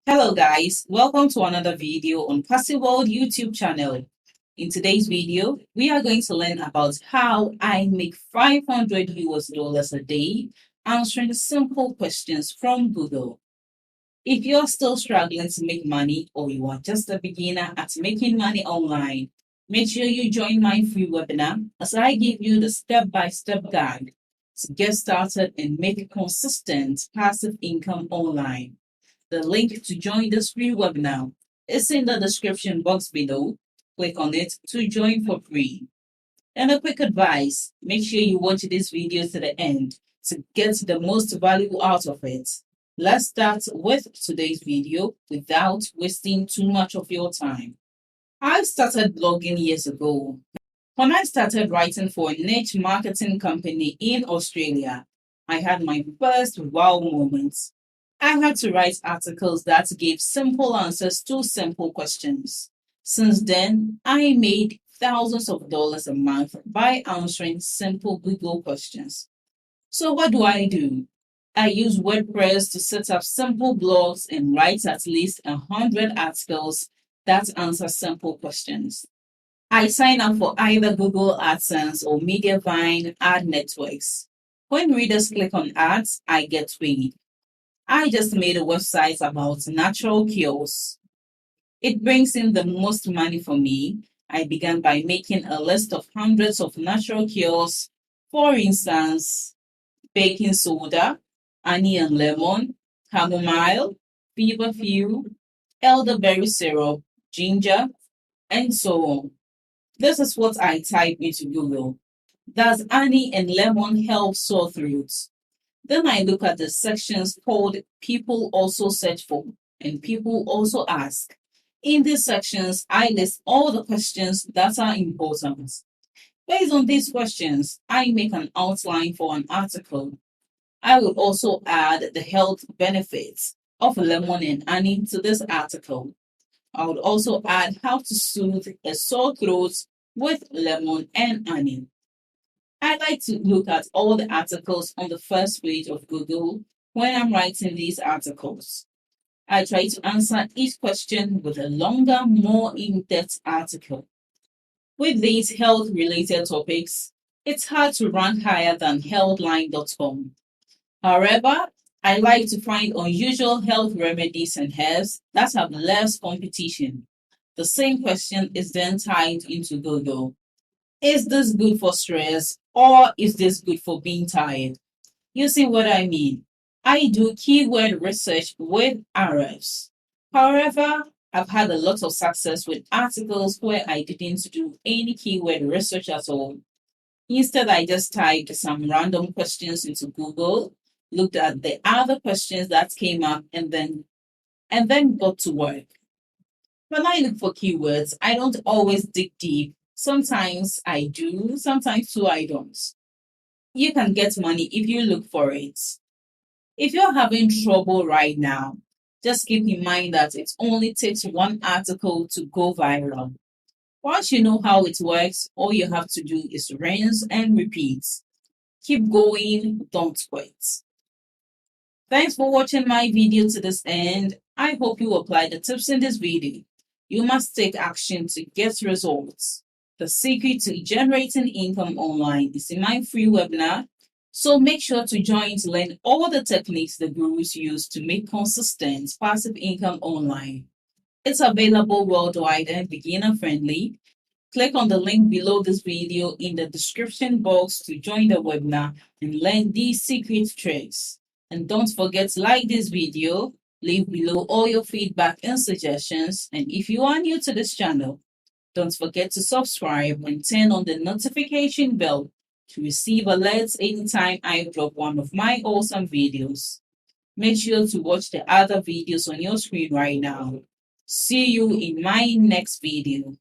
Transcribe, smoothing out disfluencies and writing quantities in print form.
Hello guys, welcome to another video on Cassy World YouTube channel. In today's video, we are going to learn about how I make 500 US dollars a day answering simple questions from Google. If you're still struggling to make money or you are just a beginner at making money online, make sure you join my free webinar as I give you the step-by-step guide to get started and make consistent passive income online. The link to join this free webinar is in the description box below. Click on it to join for free. And a quick advice, make sure you watch this video to the end to get the most value out of it. Let's start with today's video without wasting too much of your time. I started blogging years ago. When I started writing for a niche marketing company in Australia, I had my first wow moments. I had to write articles that gave simple answers to simple questions. Since then, I made thousands of dollars a month by answering simple Google questions. So, what do? I use WordPress to set up simple blogs and write at least 100 articles that answer simple questions. I sign up for either Google AdSense or Mediavine ad networks. When readers click on ads, I get paid. I just made a website about natural cures. It brings in the most money for me. I began by making a list of hundreds of natural cures. For instance, baking soda, honey and lemon, chamomile, feverfew, elderberry syrup, ginger, and so on. This is what I type into Google. Does honey and lemon help sore throats? Then I look at the sections called People Also Search For and People Also Ask. In these sections, I list all the questions that are important. Based on these questions, I make an outline for an article. I will also add the health benefits of lemon and honey to this article. I would also add how to soothe a sore throat with lemon and honey. I like to look at all the articles on the first page of Google when I'm writing these articles. I try to answer each question with a longer, more in depth article. With these health related topics, it's hard to rank higher than healthline.com. However, I like to find unusual health remedies and herbs that have less competition. The same question is then typed into Google. Is this good for stress or is this good for being tired? You see what I mean? I do keyword research with RFs. However, I've had a lot of success with articles where I didn't do any keyword research at all. Instead, I just typed some random questions into Google, looked at the other questions that came up, and then got to work. When I look for keywords, I don't always dig deep. Sometimes I do, sometimes too I don't. You can get money if you look for it. If you're having trouble right now, just keep in mind that it only takes one article to go viral. Once you know how it works, all you have to do is rinse and repeat. Keep going, don't quit. Thanks for watching my video to this end. I hope you apply the tips in this video. You must take action to get results. The secret to generating income online is in my free webinar, so make sure to join to learn all the techniques the gurus use to make consistent passive income online. It's available worldwide and beginner friendly. Click on the link below this video in the description box to join the webinar and learn these secret tricks. And don't forget to like this video, leave below all your feedback and suggestions. And if you are new to this channel, don't forget to subscribe and turn on the notification bell to receive alerts anytime I drop one of my awesome videos. Make sure to watch the other videos on your screen right now. See you in my next video.